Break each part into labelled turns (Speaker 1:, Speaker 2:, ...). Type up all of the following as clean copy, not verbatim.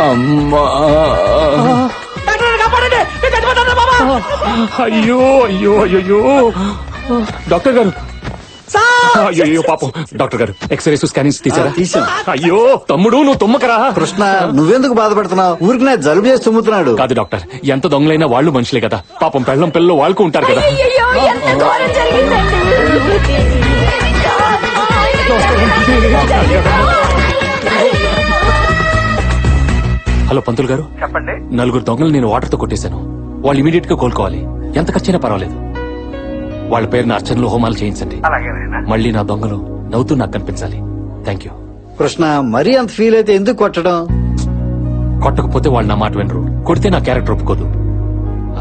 Speaker 1: అమ్మా అయ్యో అయ్యో అయ్యో డాక్టర్ గారు అయ్యో పాపం డాక్టర్ గారు ఎక్స్రేస్ స్కానింగ్స్ తీసారా? అయ్యో తమ్ముడు నువ్వు తుమ్మకరా.
Speaker 2: కృష్ణ నువ్వెందుకు బాధపడుతున్నావు? ఊరికి నా జలుబు చేసి తుమ్ముతున్నాడు.
Speaker 1: కాదు డాక్టర్, ఎంత దొంగలైనా వాళ్ళు మనుషులే కదా, పాపం పెళ్ళం పిల్లలు వాళ్ళకు ఉంటారు కదా. హలో పంతులు గారు,
Speaker 3: చెప్పండి.
Speaker 1: 4 దొంగలు నేను వాటర్ తో కొట్టేశాను. వాళ్ళు ఇమీడియట్ గా కోలుకోవాలి. ఎంత ఖర్చైనా పర్వాలేదు. వాళ్ళ పేరున అర్చనలు హోమాలు చేయించండి. మళ్ళీ నా దొంగలు నవ్వుతూ నాకు కనిపించాలి. Thank you.
Speaker 2: కృష్ణ మరీ అంత ఫీల్ అయితే ఎందుకు కొట్టడం?
Speaker 1: కొట్టకపోతే వాళ్ళు నా మాట వినరు, కొడితే నా క్యారెక్టర్ ఒప్పుకోదు.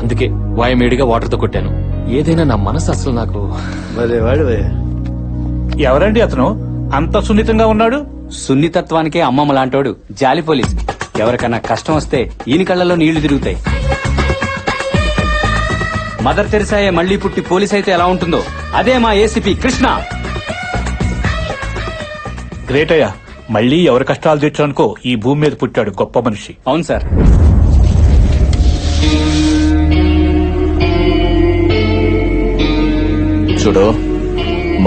Speaker 1: అందుకే వాయమేడిగా వాటర్ తో కొట్టాను. ఏదైనా నా మనసు అసలు నాకు.
Speaker 3: ఎవరండి అతను అంత సున్నితంగా ఉన్నాడు?
Speaker 4: సున్నితత్వానికే అమ్మమ్మ లాంటోడు. జాలి పోలీస్. ఎవరికన్నా కష్టం వస్తే ఈయన కళ్ళలో నీళ్లు తిరుగుతాయి. మదర్ తెరిసాయే మళ్లీ పుట్టి పోలీస్ అయితే ఎలా ఉంటుందో అదే మా ఏసీపీ కృష్ణ.
Speaker 3: గ్రేట్ అయ్యా, మళ్ళీ ఎవరి కష్టాలు తెచ్చానుకో ఈ భూమి మీద పుట్టాడు గొప్ప మనిషి.
Speaker 4: అవును సార్.
Speaker 5: చూడు,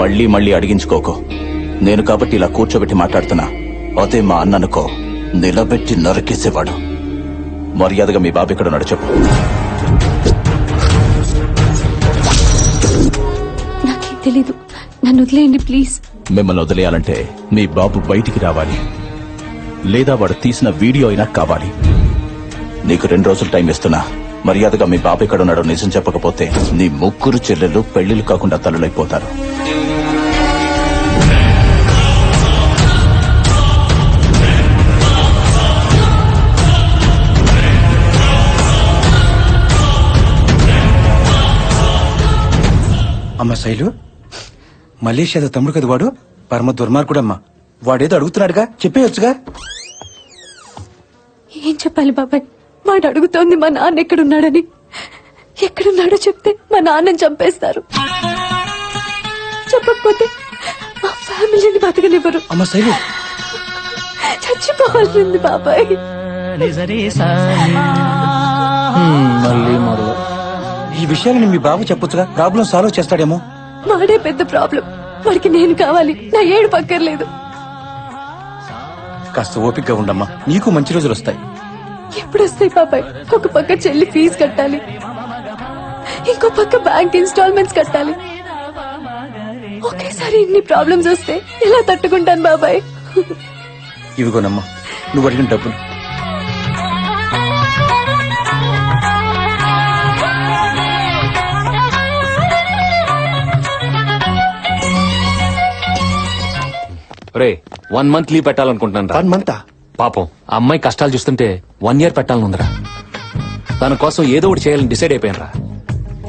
Speaker 5: మళ్ళీ మళ్ళీ అడిగించుకోకు. నేను కాబట్టి ఇలా కూర్చోబెట్టి మాట్లాడుతున్నా. అదే మా అన్ననుకో నిలబెట్టి నరికేసేవాడు. మర్యాదగా మీ బాబు ఇక్కడ ఉన్నాడు చెప్పు.
Speaker 6: నాకేం తెలీదు, నన్ను వదిలేయండి ప్లీజ్.
Speaker 5: మిమ్మల్ని వదిలేయాలంటే మీ బాబు బయటికి రావాలి, లేదా వాడు తీసిన వీడియో అయినా కావాలి. నీకు 2 రోజులు టైం ఇస్తున్నా. మర్యాదగా మీ బాబు ఇక్కడ ఉన్నాడు నిజం చెప్పకపోతే నీ ముగ్గురు చెల్లెలు పెళ్లిళ్ళు కాకుండా తల్లులైపోతారు.
Speaker 7: అమ్మ శైలు, మలేషియాలో తమ్ముడు కదా వాడు, పరమ దుర్మార్గుడమ్మా. వాడేదో అడుగుతున్నాడుగా, చెప్పేయొచ్చుగా.
Speaker 6: ఏం చెప్పాలి బాబాయ్? వాడు అడుగుతోంది మా నాన్న ఎక్కడున్నాడని. ఎక్కడున్నాడో చెప్తే మా నాన్నని చంపేస్తారు. చెప్పకపోతే మా ఫ్యామిలీని బతకనివ్వరు.
Speaker 7: అమ్మ శైలు,
Speaker 6: చచ్చిపోవాల్సింది బాబాయ్.
Speaker 1: మళ్ళీ మరో
Speaker 7: ఈ విషయాన్ని మీ బాబు చెప్పొచ్చుగా, ప్రాబ్లం సాల్వ్ చేస్తాడేమో.
Speaker 6: వాడే పెద్ద ప్రాబ్లం. వాడికి నేను కావాలి, నా ఏడు పక్కర్లేదు.
Speaker 7: కాస్త ఓపికగా ఉండమ్మా, నీకు మంచి రోజులు వస్తాయి.
Speaker 6: ఎప్పుడు వస్తాయి బాబాయ్? ఒక పక్క చెల్లి ఫీజు కట్టాలి, ఇంకో పక్క బ్యాంక్ ఇన్స్టాల్మెంట్స్ కట్టాలి. ఒకేసారి ఇన్ని ప్రాబ్లమ్స్ వస్తే ఎలా తట్టుకుంటాను బాబాయ్?
Speaker 7: ఇవిగోనమ్మా నువ్వు అడిగిన డబ్బులు.
Speaker 1: రే 1 month లీవ్ పెట్టాలనుకుంటున్నాను.
Speaker 2: 1 month?
Speaker 1: పాపం ఆ అమ్మాయి కష్టాలు చూస్తుంటే 1 year పెట్టాలనుందిరా. తన కోసం ఏదో ఒకటి చేయాలని డిసైడ్ అయిపోయాను.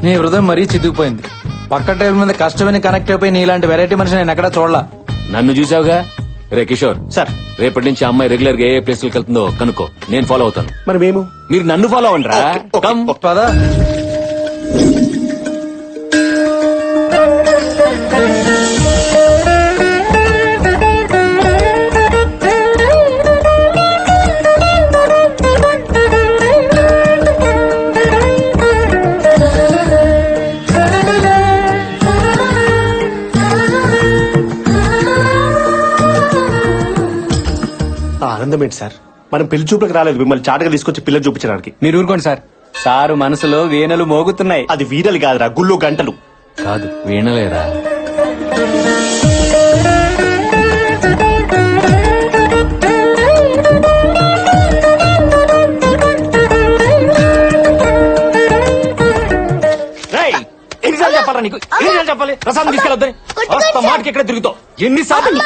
Speaker 8: నీ హృదయం మరీ చితికిపోయింది. పక్క టైం మీద కష్టమని కనెక్ట్ అయిపోయి నీలాంటి వెరైటీ మనిషి నేను ఎక్కడా చూడలా.
Speaker 1: నన్ను చూసావుగా. రే కిషోర్
Speaker 8: సార్,
Speaker 1: రేపటి నుంచి అమ్మాయి రెగ్యులర్ గా ఏ ప్లేస్ లకు వెళ్తుందో కనుక్కో, నేను ఫాలో అవుతాను.
Speaker 2: మరి మేము?
Speaker 1: మీరు నన్ను ఫాలో అవ్వండి రా.
Speaker 8: పదా.
Speaker 2: ఆనందం ఏంటి సార్? మనం పెళ్లి చూపులకు రాలేదు, మిమ్మల్ని చాటగా తీసుకొచ్చి పిల్లలు చూపించడానికి.
Speaker 4: మీరు ఊరుకోండి సార్. సారు మనసులో వీణలు మోగుతున్నాయి.
Speaker 2: అది వీరలు కాదురా, గుళ్ళు గంటలు.
Speaker 1: కాదు వీణలేరా. ఎన్నిసార్లు చెప్పాలా నీకు? ఎన్నిసార్లు చెప్పాలి ప్రసాదం తీసుకెళ్ళొద్దని? మాటకి ఎక్కడ తిరుగుతావు? ఎన్నిసార్లు?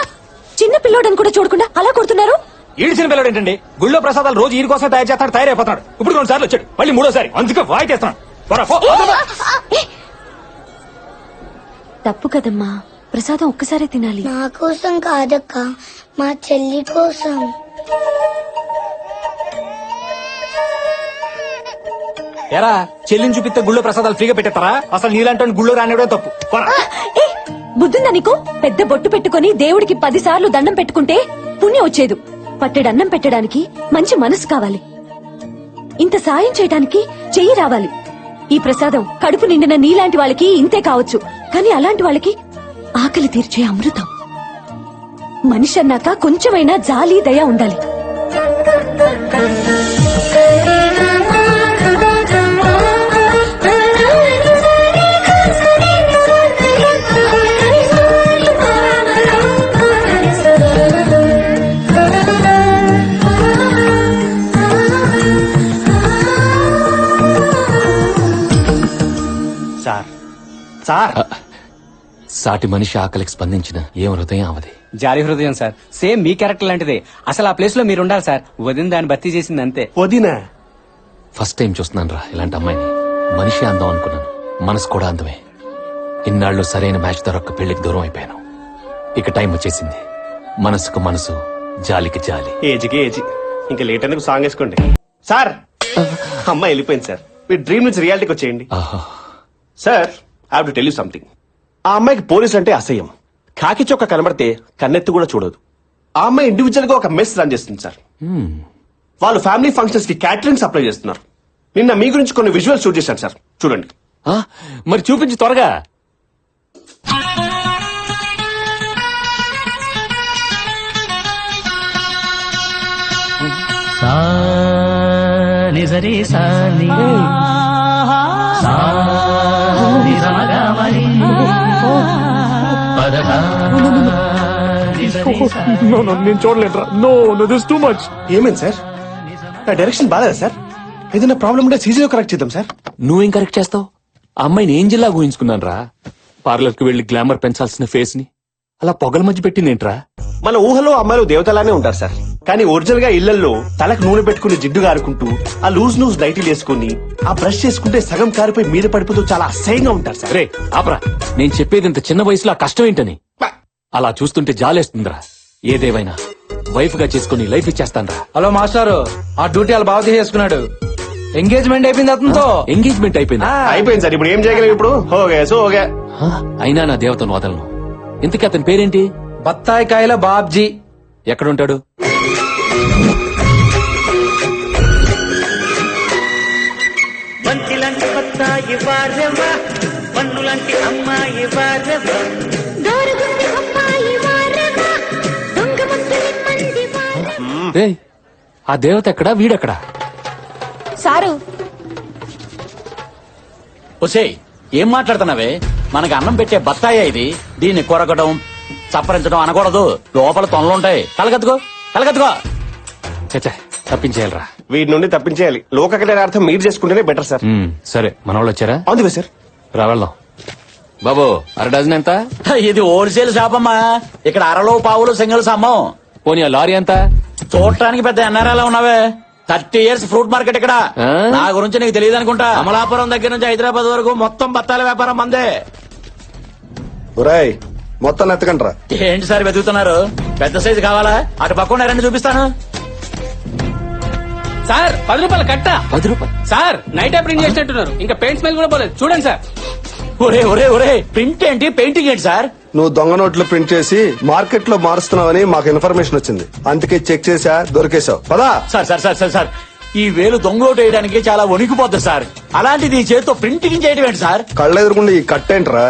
Speaker 6: చిన్న పిల్లోడని కూడా చూడకుండా అలా కొడుతున్నారు.
Speaker 1: ఈడిచిన పిల్లడు ఏంటండి? గుళ్ళో ప్రసాదాలు రోజు ఈయన కోసం తయారు చేస్తాడు, తయారైపోతాడు. ఇప్పుడు 2 సార్లు వచ్చాడు, మళ్ళీ 3వ సారి. అందుకే వాయితేస్తున్నాడు.
Speaker 6: తప్పు కదమ్మా, ప్రసాదం ఒక్కసారే తినాలి.
Speaker 9: నా కోసం కాదక్క, మా చెల్లి కోసం.
Speaker 1: ఎరా చెల్లిని చూపిస్తే గుళ్ళో ప్రసాదాలు ఫ్రీగా పెట్టేస్తారా? అసలు నీలాంటి గుళ్ళో రానివ్వడం తప్పు.
Speaker 6: బుద్ధుందా నీకు? పెద్ద బొట్టు పెట్టుకుని దేవుడికి 10 సార్లు దండం పెట్టుకుంటే పుణ్యం వచ్చేది. పట్టెడన్నం పెట్టడానికి మంచి మనసు కావాలి. ఇంత సాయం చేయడానికి చెయ్యి రావాలి. ఈ ప్రసాదం కడుపు నిండిన నీలాంటి వాళ్ళకి ఇంతే కావచ్చు, కానీ అలాంటి వాళ్ళకి ఆకలి తీర్చే అమృతం. మనిషి అన్నాక కొంచెమైనా జాలి దయ ఉండాలి.
Speaker 2: సార్ సార్
Speaker 1: సాటి మనిషి ఆకలికి స్పందించిన ఏం హృదయం అవది.
Speaker 4: జాలి హృదయం సార్, సేమ్ మీ క్యారెక్టర్ లాంటిదే. అసలు ఆ ప్లేస్ లో మీరు ఉండాలి సార్. వదిన దాన్ని భర్తీ చేసింది అంతే.
Speaker 2: వదినా
Speaker 1: ఫస్ట్ టైం చూస్తున్నాను రా ఇలాంటి అమ్మాయిని. మనిషి అందం అనుకున్నాను, మనసు కూడా అందమే. ఇన్నాళ్ళు సరైన మ్యాచ్ దొరక్క పెళ్లికి దూరం అయిపోయాను. ఇక టైం వచ్చేసింది. మనసుకు మనసు, జాలికి జాలి.
Speaker 2: ఏజ్కి ఏజ్. ఇంకా లేట్ ఎందుకు సాంగ్ వేసుకోండి. సార్ అమ్మాయి వెళ్ళిపోయింది సార్. మీ డ్రీమ్ నుంచి రియాలిటీకి వచ్చేయండి.
Speaker 1: ఆహా.
Speaker 2: Sir I have to tell you something. ఆ అమ్మాయికి పోలీసు అంటే అసహ్యం. కాకి చొక్క కనబడితే కన్నెత్తి కూడా చూడదు. ఆ అమ్మాయి ఇండివిజువల్ గా ఒక మెస్ రన్ చేస్తుంది సార్. వాళ్ళు ఫ్యామిలీ ఫంక్షన్స్ కి క్యాటరింగ్ సప్లై చేస్తున్నారు. నిన్న మీ గురించి కొన్ని విజువల్స్ షూట్ చేశారు సార్, చూడండి.
Speaker 1: ఆ, మరి చూపించి త్వరగా.
Speaker 2: నేను చూడలేదురా. No no this too much. ఏమైంది సార్? నా డైరెక్షన్ బాగాలేదా సార్? ఏదైనా ప్రాబ్లం ఉంటే సీజీలో కరెక్ట్ చేద్దాం సార్.
Speaker 1: నువ్వేం కరెక్ట్ చేస్తావు? ఆ అమ్మాయిని ఏంజిల్లా ఊహించుకున్నాను రా. పార్లర్ కి వెళ్లి గ్లామర్ పెంచాల్సిన ఫేస్ ని అలా పొగల మధ్య పెట్టిందేంట్రా?
Speaker 2: మన ఊహలో అమ్మాయిలు దేవతలానే ఉంటారు సార్. కానీ ఒరిజినల్ గా ఇళ్లలో తలకు నూనె పెట్టుకుని జిడ్డు కారుకుంటూ, ఆ లూజ్ నైటీలు వేసుకుని, ఆ బ్రష్ చేసుకుంటే సగం కారిపోయి మీద పడిపోతూ చాలా అసహ్యంగా ఉంటారు సార్.
Speaker 1: రే ఆపరా, నేను చెప్పేది ఇంత చిన్న వయసులో ఆ కష్టం ఏంటని. అలా చూస్తుంటే జాలేస్తుందిరా. ఏదేవైనా వైఫ్ గా చేసుకుని లైఫ్ ఇచ్చేస్తానరా.
Speaker 8: హలో మాస్టారు, ఆ డ్యూటీ వాళ్ళు బాగా చేసుకున్నాడు. ఎంగేజ్మెంట్ అయిపోయింది అతనితో.
Speaker 1: ఎంగేజ్మెంట్ అయిపోయిందా?
Speaker 2: అయిపోయింది సార్. ఇప్పుడు ఏం చేయగలం? ఇప్పుడు ఓకే సో ఓకే.
Speaker 1: అయినా నా దేవతను వదలను. ఇంతకీ అతని పేరేంటి?
Speaker 8: బత్తాయి కాయల బాబ్జీ.
Speaker 1: ఎక్కడుంటాడు?
Speaker 10: బంతిలాంటి బత్తాయి వారెవ్వ, పన్నులాంటి అమ్మాయి వారెవ్వ.
Speaker 1: రేయ్, ఆ దేవత ఎక్కడా, వీడెక్కడా?
Speaker 6: సారు
Speaker 5: ఒసేయ్, ఏం మాట్లాడుతున్నావే? మనకి అన్నం పెట్టే బత్తాయా ఇది? దీన్ని కొరకడం, చప్పరించడం అనకూడదు. లోపల తొనలుంటాయి. కలగత్తుకో కలగత్తుకో.
Speaker 1: చచ్చా, తప్పించేయాలరా.
Speaker 2: వీటి నుండి తప్పించేయాలి. లోక అర్థం మీరు చేసుకుంటేనే బెటర్ సార్.
Speaker 1: సరే, మన వాళ్ళు వచ్చారా?
Speaker 2: అందుకే సార్.
Speaker 1: రా వెళ్దాం. బాబు, అర డజన్ ఎంత?
Speaker 5: ఇది హోల్సేల్ షాప్ అమ్మా. ఇక్కడ అరలో పావులు సింగిల్స్ అమ్మం.
Speaker 1: పోనీ ఆ లారీ ఎంత?
Speaker 5: చూడటానికి పెద్ద ఎన్ఆర్ఐలా ఉన్నావే. 30 years ఫ్రూట్ మార్కెట్ ఇక్కడ.
Speaker 1: ఆ?
Speaker 5: నా గురించి నీకు తెలియదు అనుకుంటా. అమలాపురం దగ్గర నుంచి హైదరాబాద్ వరకు మొత్తం బత్తాల వ్యాపారం మందే.
Speaker 2: మొత్తం ఎత్తకండ్రా.
Speaker 5: ఏంటి సార్ వెతుకుతున్నారు? పెద్ద సైజు కావాలా? అటు పక్కన రెండు చూపిస్తాను.
Speaker 4: సార్ 10 రూపాయలు కట్ట.
Speaker 1: 10 రూపాయలు?
Speaker 4: సార్ నైట్ ప్రింట్ చేసినట్టున్నారు. ఇంకా పెయింట్ స్మెల్ కూడా పోలేదు. చూడండి సార్.
Speaker 5: ఒరే ఒరే ఒరే, ప్రింట్ ఏంటి, పెయింటింగ్ ఏంటి సార్?
Speaker 11: నువ్వు దొంగ నోట్లు ప్రింట్ చేసి మార్కెట్ లో మారుస్తున్నావని మాకు ఇన్ఫర్మేషన్ వచ్చింది. అందుకే చెక్ చేసా, దొరికేశావు. పదా.
Speaker 5: Sir sir sir sir sir, ఈ వేలు దొంగోటు వేయడానికి చాలా వణికిపోద్ది సార్. అలాంటిది ఈ చేతితో ప్రింటింగ్ చేయడం ఏంటి సార్?
Speaker 11: కళ్ళెదురుకుండా ఈ కట్టేంట్రా?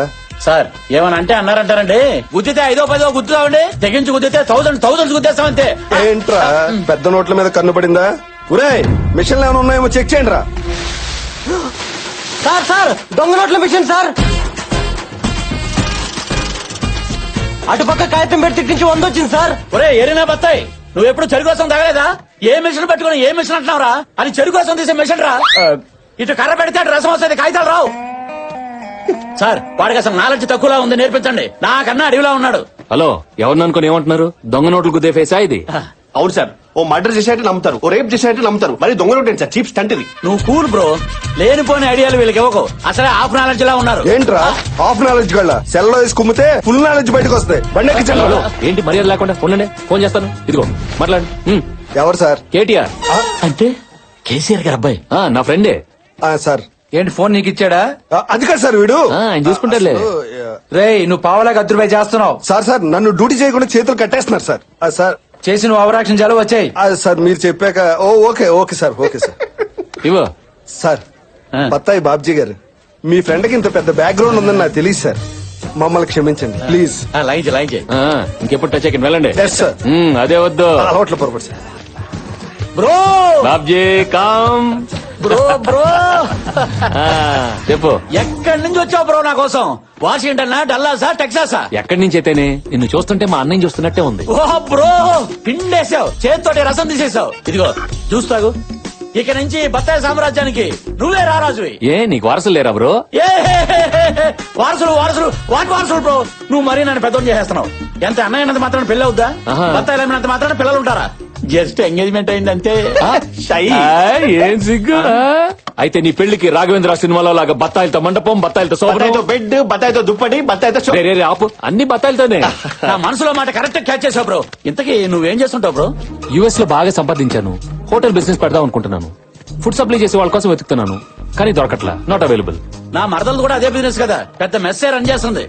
Speaker 5: సార్ ఏమని అంటే అన్నారంటారండి. గుద్దితే 5 10 గుద్దుతామండి, తెగించి గుద్దితే 1000 గుద్దేస్తామంతే.
Speaker 11: ఏంట్రా పెద్ద నోట్ల మీద కన్ను పడిందా? ఒరే, మిషన్లు ఏమైనా ఉన్నాయేమో చెక్ చేయండి రా.
Speaker 8: సార్ సార్, దొంగ నోట్ల మిషన్ సార్. అటుపక్క కాగితం పెట్టి తిట్టించి 100 వచ్చింది సార్.
Speaker 5: ఒరే ఏరినా బత్తాయి, నువ్వు ఎప్పుడు చెరుకు కోసం తగలేదా? ఏ మిషన్ పెట్టుకుని ఏ మిషన్ అంటున్నావురా? అని చెరుకు కోసం తీసే మిషన్ రా. ఇటు కర్ర పెడితే అటు రసం వస్తుంది, కాగితాలు రావు. సార్ వాడికి అసలు నాలెడ్జ్ తక్కువలా ఉంది, నేర్పించండి. నాకన్నా అడవిలా ఉన్నాడు.
Speaker 1: హలో, ఎవరిని అనుకుని ఏమంటున్నారు? దొంగ నోట్లు గుద్దే ఫేసా ఇది?
Speaker 2: అవును సార్. ఓ మర్డర్ చేసేట్టు నమ్ముతారు, ఓ రేప్ చేసేట్టు నమ్ముతారు, మరి దొంగ నోట్ ఏంటి సార్? చీప్ స్టంట్ ఇది.
Speaker 5: నువ్వు కూల్ బ్రో, లేనిపోని ఐడియాలు వీళ్ళకి ఇవ్వకు. అసలే హాఫ్ నాలెడ్జ్ లా ఉన్నారు.
Speaker 11: ఏంట్రా హాఫ్ నాలెడ్జ్ గళ్ళ? సెల్ లో వేసి కుమ్మితే ఫుల్ నాలెడ్జ్ బయటకు వస్తాయి. బండి ఎక్కించండి.
Speaker 1: హలో, ఏంటి మర్యాద లేకుండా? ఉండండి, ఫోన్ చేస్తాను. ఇదిగో మాట్లాడు.
Speaker 11: ఎవరు సార్?
Speaker 1: కేటీఆర్.
Speaker 5: అంటే కేసీఆర్ గారు అబ్బాయి.
Speaker 1: నా ఫ్రెండే.
Speaker 11: సార్
Speaker 8: ఏంటి ఫోన్ నీకు ఇచ్చాడా?
Speaker 11: అది కాదు సార్, వీడు
Speaker 1: ఆయన చూసుకుంటారులే.
Speaker 8: రేయ్, నువ్వు పావలా 10 రూపాయలు చేస్తున్నావు.
Speaker 11: సార్ నన్ను డ్యూటీ చేయకుండా చేతులు కట్టేస్తున్నారు సార్. సార్
Speaker 8: చేసిన ఓవరాక్షన్ చాలు వచ్చాయి.
Speaker 11: సార్ మీరు చెప్పాక okay okay sir okay sir.
Speaker 1: ఇవో
Speaker 11: సార్ బత్తాయి బాబ్జీ గారు, మీ ఫ్రెండ్ కి ఇంత పెద్ద బ్యాక్గ్రౌండ్ ఉందని నాకు తెలియదు సార్. మమ్మల్ని క్షమించండి ప్లీజ్.
Speaker 4: లైన్
Speaker 1: ఇంకెప్పుడు టచ్ అయ్యి వెళ్ళండి.
Speaker 11: Yes sir.
Speaker 1: అదే వద్దు.
Speaker 11: అలవాట్ల పొరపాటు sir.
Speaker 8: Bro
Speaker 1: Babji calm.
Speaker 8: Bro
Speaker 1: చెప్పు,
Speaker 8: ఎక్కడి నుంచి వచ్చావు బ్రో నా కోసం? వాషింగ్టన్ డల్లాసా టెక్సాసా?
Speaker 1: ఎక్కడి నుంచి అయితేనే నిన్ను చూస్తుంటే మా అన్నయ్య చూస్తున్నట్టే ఉంది.
Speaker 8: ఓ బ్రో పిండేసావు, చేతితోటి రసం తీసేసావు. ఇదిగో చూస్తాగు, ఇక నుంచి బత్తాయి సామ్రాజ్యానికి నువ్వే రారాజువి.
Speaker 1: ఏ నీకు వారసులు లేరా బ్రో?
Speaker 8: ఏ వారసులు వాటి వారసులు బ్రో. నువ్వు మరీ నన్ను పెద్దోని చేసేస్తున్నావు. ఎంత అన్నయ్యనంత మాత్రం పెళ్లి అవుద్దా?
Speaker 1: ఆహా.
Speaker 8: బత్తాయిలు అమ్మినంత మాత్రం పిల్లలు ఉంటారా? జస్ట్ ఎంగేజ్మెంట్ అయింది అంతే.
Speaker 1: ఏం సిగ్గు. అయితే నీ పెళ్లికి రాఘవేంద్ర సినిమాలో లాగా బత్తాయిలతో మండపం, బత్తాయిలతో
Speaker 2: బత్తాయితో బెడ్, బత్తాయితో దుప్పటి, బత్తాయితో షో.
Speaker 1: ఆపు, అన్ని బత్తాయిలతోనే.
Speaker 8: నా మనసులో మాట కరెక్ట్ క్యాచ్ చేసావు బ్రో. ఇంతకీ నువ్వేం చేస్తుంటావు బ్రో?
Speaker 1: యుఎస్ లో బాగా సంపాదించాను. హోటల్ బిజినెస్ పెడదాం అనుకుంటున్నాను. ఫుడ్ సప్లై చేసే వాళ్ళ కోసం వెతుకుతున్నాను, కానీ దొరకట్లా. Not available.
Speaker 8: నా మరదలు కూడా అదే బిజినెస్ కదా, పెద్ద మెస్సే రన్ చేస్తుంది.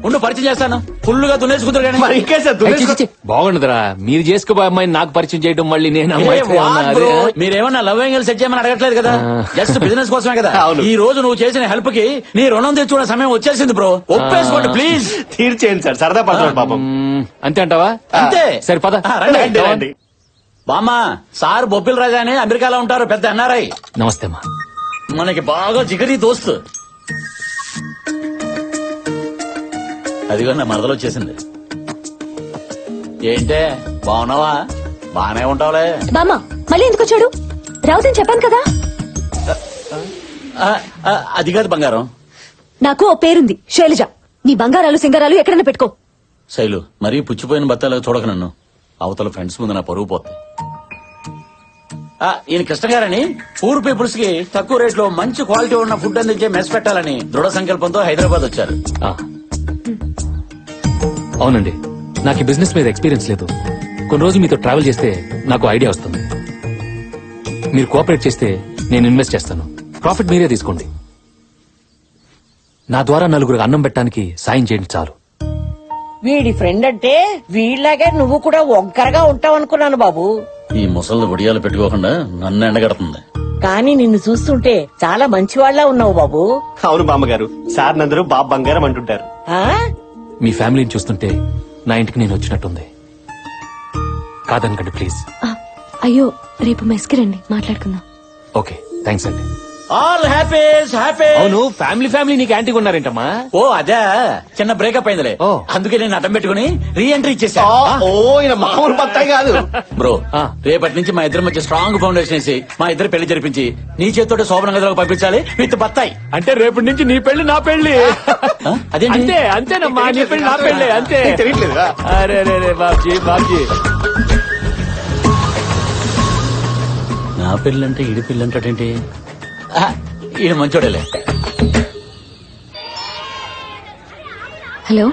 Speaker 8: ఉండు పరిచయం చేస్తాను. ఫుల్ గా దున్నేసుకుంటారు కానీ.
Speaker 2: మరి ఇంకే సార్ దున్నేసుకో.
Speaker 1: బాగుండదురా, మీరు చేసుకోబోయే అమ్మాయిని నాకు పరిచయం చేయడం, మళ్ళీ నేను అమ్మాయితో ఏమన్నా అదే?
Speaker 8: మీరేమన్నా లవ్ యాంగిల్ సెట్ చేయమని అడగట్లేదు కదా, జస్ట్ బిజినెస్ కోసమే కదా.
Speaker 2: అవును.
Speaker 8: ఈ రోజు నువ్వు చేసిన హెల్ప్ కి నీ రుణం తెచ్చుకునే సమయం వచ్చేసింది బ్రో. ఒప్పేసుకోండి ప్లీజ్.
Speaker 2: తీర్చేయండి సార్, సరదా పడుతున్నాడు పాపం.
Speaker 1: అంతే అంటావా?
Speaker 8: అంతే.
Speaker 1: సరే పద.
Speaker 2: రండి, రండి.
Speaker 8: బామ్మా, సార్ బొబ్బిల్ రాజా అని అమెరికాలో ఉంటారు, పెద్ద ఎన్ఆర్ఐ.
Speaker 1: నమస్తే అమ్మా.
Speaker 8: మనకి బాగా జిగరి దోస్తు. అదిగో నా మరదలు వచ్చేసింది. ఏంటే బాగున్నావా? బానే ఉంటావులే.
Speaker 6: బామ్మ మళ్ళీ ఎందుకు వచ్చాడు? రావుదని చెప్పాను కదా.
Speaker 8: అది కాదు బంగారం.
Speaker 6: నాకు ఓ పేరుంది, శైలజ. నీ బంగారాలు సింగారాలు ఎక్కడైనా పెట్టుకో.
Speaker 8: శైలు, మరీ పుచ్చిపోయిన బత్తాలు చూడక నన్ను. అవతల ఫ్రెండ్స్ ముందు నా పరుగు పోతుంది. ఈయన కృష్ణ గారని పూర్ పీపుల్స్ కి తక్కువ రేట్ లో మంచి క్వాలిటీ ఉన్న ఫుడ్ అందించే మెస్ పెట్టాలని దృఢ సంకల్పంతో హైదరాబాద్ వచ్చారు.
Speaker 1: అవునండి, నాకు ఈ బిజినెస్ మీద ఎక్స్పీరియన్స్ లేదు. కొన్ని రోజులు మీతో ట్రావెల్ చేస్తే నాకు ఐడియా వస్తుంది. మీరు కోఆపరేట్ చేస్తే నేను ఇన్వెస్ట్ చేస్తాను. ప్రాఫిట్ మీరే తీసుకోండి. నా ద్వారా నలుగురికి అన్నం పెట్టడానికి సాయం చేయండి చాలు.
Speaker 12: వీడి ఫ్రెండ్ అంటే వీళ్ళలాగే నువ్వు కూడా ఒంకరగా ఉంటావు అనుకున్నాను బాబు.
Speaker 8: ఈ ముసలి ఒడియాలు పెట్టుకోకుండా నన్ను ఎండగడుతుంది.
Speaker 12: కానీ నిన్ను చూస్తుంటే చాలా మంచివాళ్ల ఉన్నావు బాబు.
Speaker 2: అవును బామ్మగారు, సార్ నందరూ బాబు బంగారం అంటుంటారు.
Speaker 12: ఆ
Speaker 1: మీ ఫ్యామిలీని చూస్తుంటే నా ఇంటికి నేను వచ్చినట్టుంది. కాదనకండి ప్లీజ్.
Speaker 6: అయ్యో, రేపు మెస్కి రండి, మాట్లాడుకుందాం.
Speaker 1: ఓకే, థ్యాంక్స్ అండి.
Speaker 8: All happies happy.
Speaker 1: అవును, ఫ్యామిలీ నీకు యాంటీ ఉన్నారేంటమ్మా?
Speaker 8: ఓ అదే, చిన్న బ్రేకప్ అయిందిలే.
Speaker 1: ఓ.
Speaker 8: అందుకే నేను అడ్డం పెట్టుకుని రీ ఎంట్రీ ఇచ్చేసా.
Speaker 2: ఈయన మామూలు బత్తాయి కాదు
Speaker 8: బ్రో. రేపటి నుంచి మా ఇద్దరి మధ్య స్ట్రాంగ్ ఫౌండేషన్ వేసి మా ఇద్దరు పెళ్లి జరిపించి నీ చేతితో శోభన గదిలోకి పంపించాలి విత్ బత్తాయి.
Speaker 1: అంటే రేపటి నుంచి నీ పెళ్లి నా పెళ్లి.
Speaker 8: అదేంటి?
Speaker 1: అంతే అంతేనమ్మా, నీ పెళ్లి నా పెళ్లి అంతే.
Speaker 2: తెలియట్లేదా?
Speaker 1: అరే బాబ్జీ
Speaker 8: నా పెళ్ళంటే ఈడి పెళ్ళి అంటాడేంటి? ఈయన మంచోడేలే.
Speaker 6: హలో.